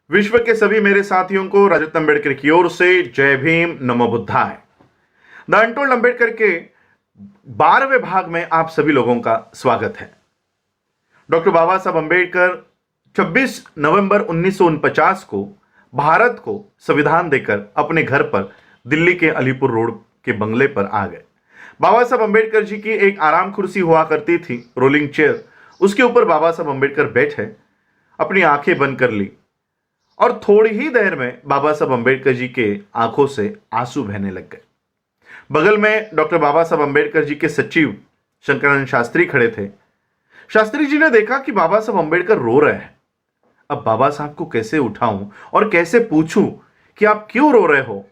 विश्व के सभी मेरे साथियों को रजत अम्बेडकर की ओर से जय भीम, नमो बुद्धाय। द अनटोल्ड अम्बेडकर के 12वें भाग में आप सभी लोगों का स्वागत है। डॉक्टर बाबा साहब अम्बेडकर 26 नवंबर 1949 को भारत को संविधान देकर अपने घर पर दिल्ली के अलीपुर रोड के बंगले पर आ गए। बाबा साहब अम्बेडकर जी की एक आराम कुर्सी हुआ करती थी, रोलिंग चेयर। उसके ऊपर बाबा साहब अम्बेडकर बैठे, अपनी आंखें बंद कर ली और थोड़ी ही देर में बाबा साहब अम्बेडकर जी के आंखों से आंसू बहने लग गए। बगल में डॉक्टर बाबा साहब अम्बेडकर जी के सचिव शंकरानंद शास्त्री खड़े थे। शास्त्री जी ने देखा कि बाबा साहब अम्बेडकर रो रहे हैं। अब बाबा साहब को कैसे उठाऊं और कैसे पूछूं कि आप क्यों रो रहे हो।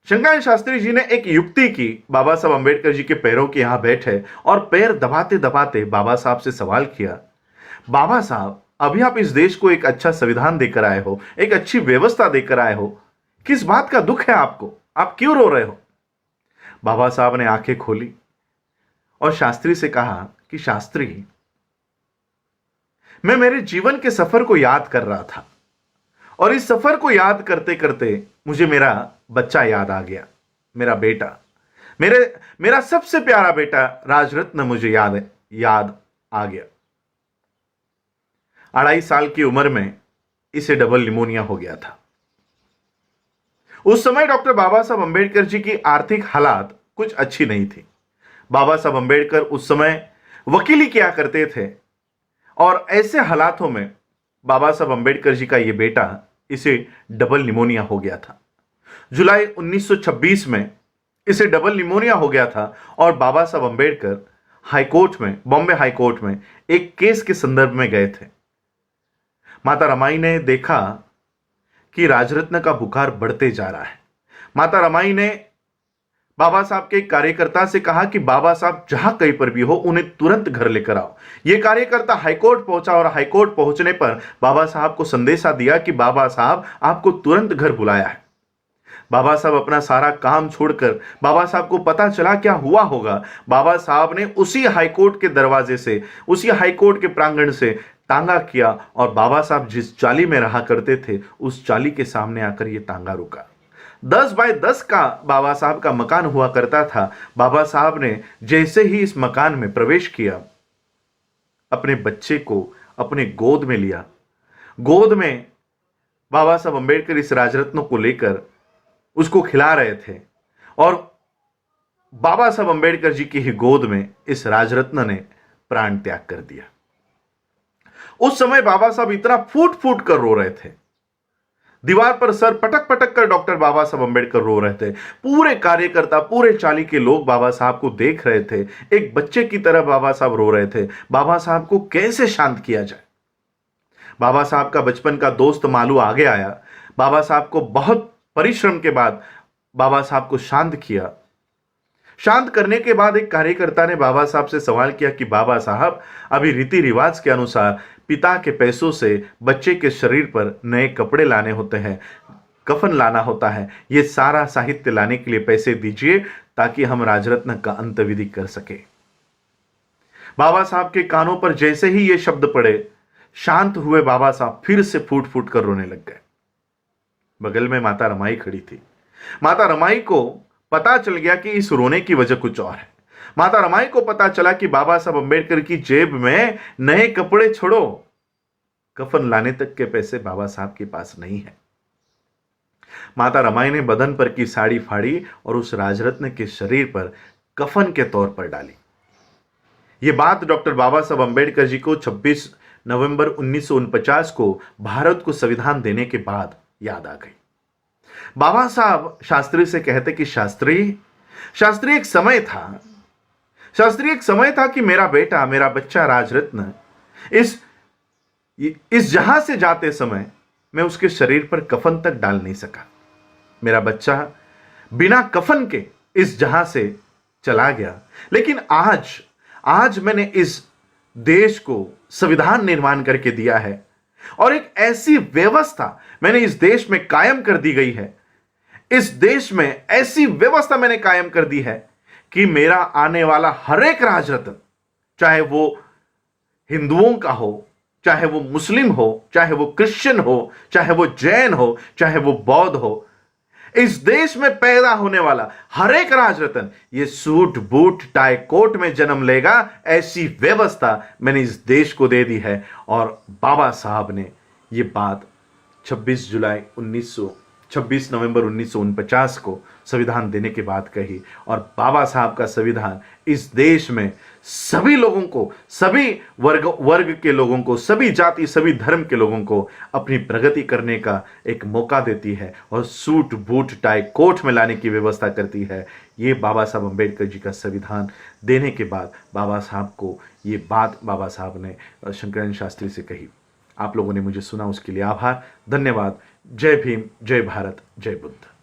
शंकरानंद शास्त्री जी ने एक युक्ति की। बाबा साहब अम्बेडकर जी के पैरों के यहां बैठे और पैर दबाते दबाते बाबा साहब से सवाल किया, बाबा साहब, अभी आप इस देश को एक अच्छा संविधान देकर आए हो, एक अच्छी व्यवस्था देकर आए हो, किस बात का दुख है आपको, आप क्यों रो रहे हो। बाबा साहब ने आंखें खोली और शास्त्री से कहा कि शास्त्री, मैं मेरे जीवन के सफर को याद कर रहा था और इस सफर को याद करते करते मुझे मेरा बच्चा याद आ गया, मेरा बेटा, मेरा सबसे प्यारा बेटा राजरत्न मुझे याद आ गया। 2.5 साल की उम्र में इसे डबल निमोनिया हो गया था। उस समय डॉक्टर बाबा साहब अम्बेडकर जी की आर्थिक हालात कुछ अच्छी नहीं थी। बाबा साहब अम्बेडकर उस समय वकीली किया करते थे और ऐसे हालातों में बाबा साहब अम्बेडकर जी का यह बेटा, इसे डबल निमोनिया हो गया था। जुलाई 1926 में इसे डबल निमोनिया हो गया था और बाबा साहब अम्बेडकर हाईकोर्ट में, बॉम्बे हाईकोर्ट में एक केस के संदर्भ में गए थे। माता रमाई ने देखा कि राजरत्न का बुखार बढ़ते जा रहा है। माता रमाई ने बाबा साहब के कार्यकर्ता से कहा कि बाबा साहब जहां कहीं पर भी हो, उन्हें तुरंत घर लेकर आओ। यह कार्यकर्ता हाईकोर्ट पहुंचा और हाईकोर्ट पहुंचने पर बाबा साहब को संदेशा दिया कि बाबा साहब आपको तुरंत घर बुलाया है। बाबा साहब अपना सारा काम छोड़कर, बाबा साहब को पता चला क्या हुआ होगा, बाबा साहब ने उसी हाईकोर्ट के दरवाजे से, उसी हाईकोर्ट के प्रांगण से तांगा किया और बाबा साहब जिस चाली में रहा करते थे उस चाली के सामने आकर यह तांगा रुका। 10 बाय 10 का बाबा साहब का मकान हुआ करता था। बाबा साहब ने जैसे ही इस मकान में प्रवेश किया, अपने बच्चे को अपने गोद में लिया। गोद में बाबा साहब अम्बेडकर इस राजरत्न को लेकर उसको खिला रहे थे और बाबा साहब अम्बेडकर जी की ही गोद में इस राजरत्न ने प्राण त्याग कर दिया। उस समय बाबा साहब इतना फूट फूट कर रो रहे थे। दीवार पर सर पटक पटक कर डॉक्टर बाबा साहब अम्बेडकर रो रहे थे। पूरे कार्यकर्ता, पूरे चाली के लोग बाबा साहब को देख रहे थे। एक बच्चे की तरह बाबा साहब रो रहे थे। बाबा साहब को कैसे शांत किया जाए। बाबा साहब का बचपन का दोस्त मालू आगे आया। बाबा साहब को बहुत परिश्रम के बाद बाबा साहब को शांत किया। शांत करने के बाद एक कार्यकर्ता ने बाबा साहब से सवाल किया कि बाबा साहब, अभी रीति रिवाज के अनुसार पिता के पैसों से बच्चे के शरीर पर नए कपड़े लाने होते हैं, कफन लाना होता है, ये सारा साहित्य लाने के लिए पैसे दीजिए ताकि हम राजरत्न का अंत्यविधि कर सके। बाबा साहब के कानों पर जैसे ही ये शब्द पड़े, शांत हुए बाबा साहब फिर से फूट फूट कर रोने लग गए। बगल में माता रमाई खड़ी थी। माता रमाई को पता चल गया कि इस रोने की वजह कुछ और है। माता रमाई को पता चला कि बाबा साहब अम्बेडकर की जेब में नए कपड़े छोड़ो, कफन लाने तक के पैसे बाबा साहब के पास नहीं है। माता रमाई ने बदन पर की साड़ी फाड़ी और उस राजरत्न के शरीर पर कफन के तौर पर डाली। यह बात डॉक्टर बाबा साहब अम्बेडकर जी को 26 नवंबर 1949 को भारत को संविधान देने के बाद याद आ गई। बाबा साहब शास्त्री से कहते कि शास्त्री एक समय था कि मेरा बेटा, मेरा बच्चा राजरत्न इस जहां से जाते समय मैं उसके शरीर पर कफन तक डाल नहीं सका। मेरा बच्चा बिना कफन के इस जहां से चला गया। लेकिन आज मैंने इस देश को संविधान निर्माण करके दिया है और एक ऐसी व्यवस्था मैंने इस देश में कायम कर दी गई है। इस देश में ऐसी व्यवस्था मैंने कायम कर दी है कि मेरा आने वाला हर एक राजरत्न, चाहे वो हिंदुओं का हो, चाहे वो मुस्लिम हो, चाहे वो क्रिश्चियन हो, चाहे वो जैन हो, चाहे वो बौद्ध हो, इस देश में पैदा होने वाला हर एक राजरत्न ये सूट बूट टाई कोट में जन्म लेगा, ऐसी व्यवस्था मैंने इस देश को दे दी है। और बाबा साहब ने ये बात 26 नवंबर 1949 को संविधान देने के बाद कही। और बाबा साहब का संविधान इस देश में सभी लोगों को, सभी वर्ग के लोगों को, सभी जाति, सभी धर्म के लोगों को अपनी प्रगति करने का एक मौका देती है और सूट बूट टाई कोट में लाने की व्यवस्था करती है। ये बाबा साहब अम्बेडकर जी का संविधान देने के बाद बाबा साहब को ये बात बाबा साहब ने शंकराचार्य शास्त्री से कही। आप लोगों ने मुझे सुना, उसके लिए आभार, धन्यवाद। जय भीम, जय भारत, जय बुद्ध।